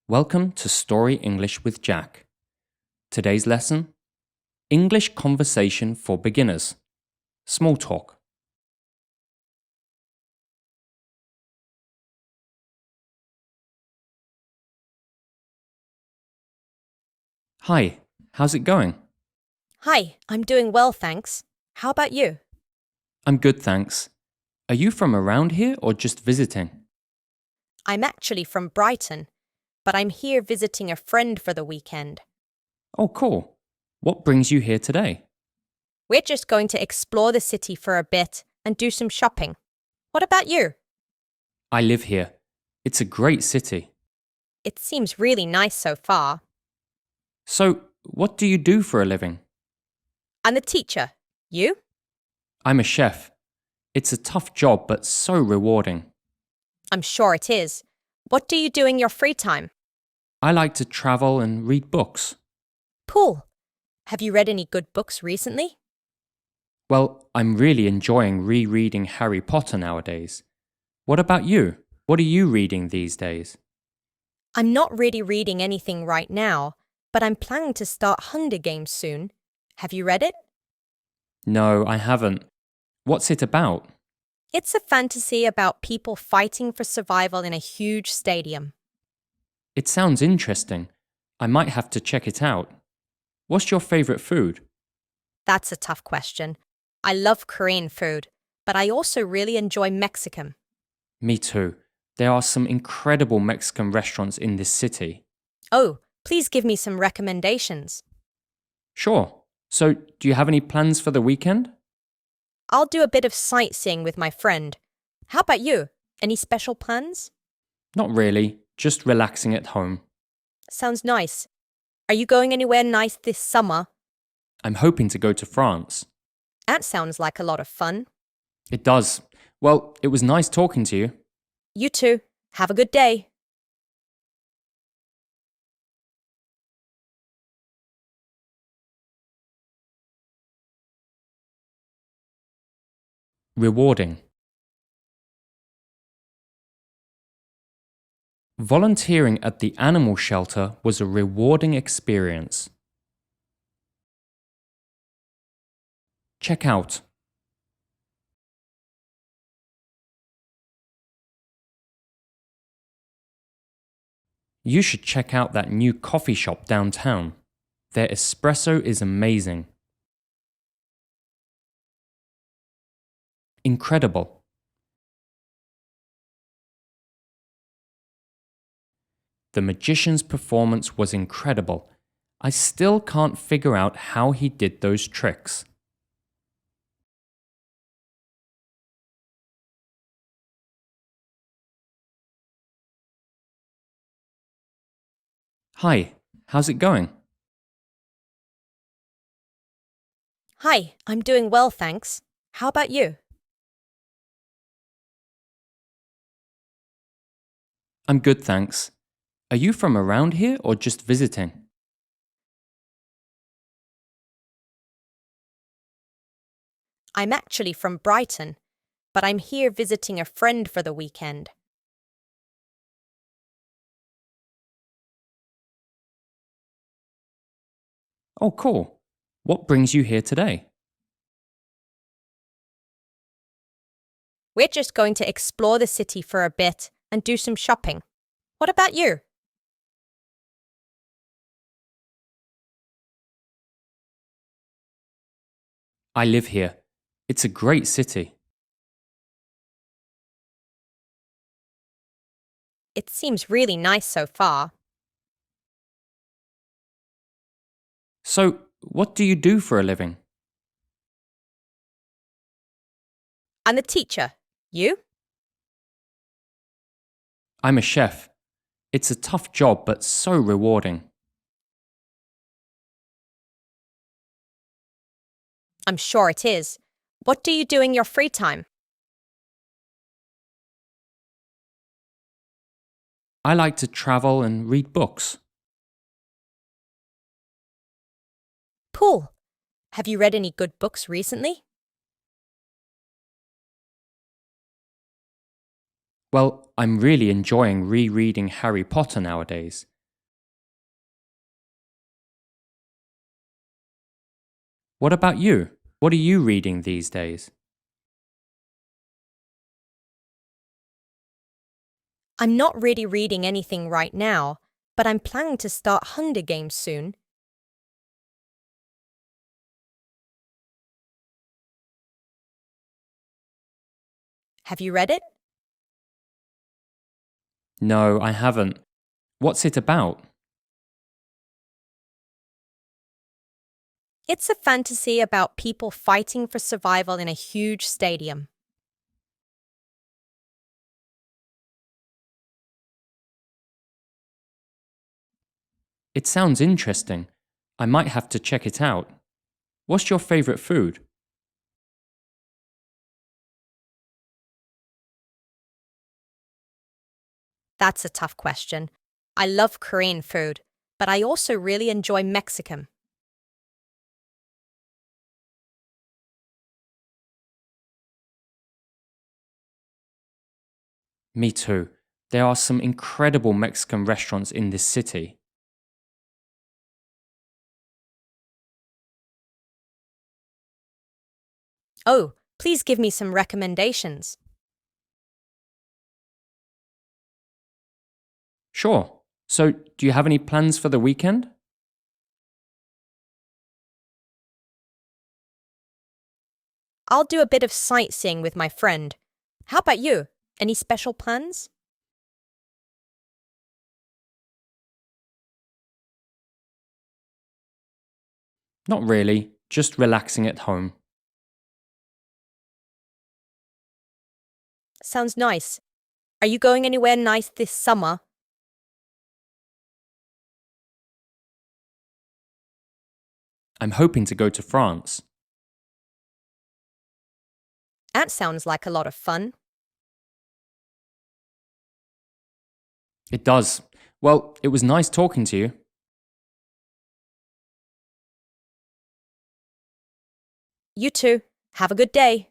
Welcome to Story English with Jack. Today's lesson: English conversation for beginners. Small talk. Hi, how's it going? Hi, I'm doing well, thanks. How about you? I'm good, thanks. Are you from around here or just visiting? I'm actually from Brighton, but I'm here visiting a friend for the weekend. Oh, cool. What brings you here today? We're just going to explore the city for a bit and do some shopping. What about you? I live here. It's a great city. It seems really nice so far. So, what do you do for a living? I'm a teacher. You? I'm a chef. It's a tough job, but so rewarding. I'm sure it is. What do you do in your free time? I like to travel and read books. Cool. Have you read any good books recently? Well, I'm really enjoying rereading Harry Potter nowadays. What about you? What are you reading these days? I'm not really reading anything right now, but I'm planning to start Hunger Games soon. Have you read it? No, I haven't. What's it about? It's a fantasy about people fighting for survival in a huge stadium. It sounds interesting. I might have to check it out. What's your favorite food? That's a tough question. I love Korean food, but I also really enjoy Mexican. Me too. There are some incredible Mexican restaurants in this city. Oh, please give me some recommendations. Sure. So, do you have any plans for the weekend? I'll do a bit of sightseeing with my friend. How about you? Any special plans? Not really, just relaxing at home. Sounds nice. Are you going anywhere nice this summer? I'm hoping to go to France. That sounds like a lot of fun. It does. Well, it was nice talking to you. You too. Have a good day. Rewarding. Volunteering at the animal shelter was a rewarding experience. Check out. You should check out that new coffee shop downtown. Their espresso is amazing. Incredible. The magician's performance was incredible. I still can't figure out how he did those tricks. Hi, how's it going? Hi, I'm doing well, thanks. How about you? I'm good, thanks. Are you from around here or just visiting? I'm actually from Brighton, but I'm here visiting a friend for the weekend. Oh, cool. What brings you here today? We're just going to explore the city for a bit and do some shopping. What about you? I live here. It's a great city. It seems really nice so far. So, what do you do for a living? I'm a teacher. You? I'm a chef. It's a tough job, but so rewarding. I'm sure it is. What do you do in your free time? I like to travel and read books. Cool. Have you read any good books recently? Well, I'm really enjoying rereading Harry Potter nowadays. What about you? What are you reading these days? I'm not really reading anything right now, but I'm planning to start Hunger Games soon. Have you read it? No, I haven't. What's it about? It's a fantasy about people fighting for survival in a huge stadium. It sounds interesting. I might have to check it out. What's your favourite food? That's a tough question. I love Korean food, but I also really enjoy Mexican. Me too. There are some incredible Mexican restaurants in this city. Oh, please give me some recommendations. Sure. So, do you have any plans for the weekend? I'll do a bit of sightseeing with my friend. How about you? Any special plans? Not really, just relaxing at home. Sounds nice. Are you going anywhere nice this summer? I'm hoping to go to France. That sounds like a lot of fun. It does. Well, it was nice talking to you. You too. Have a good day.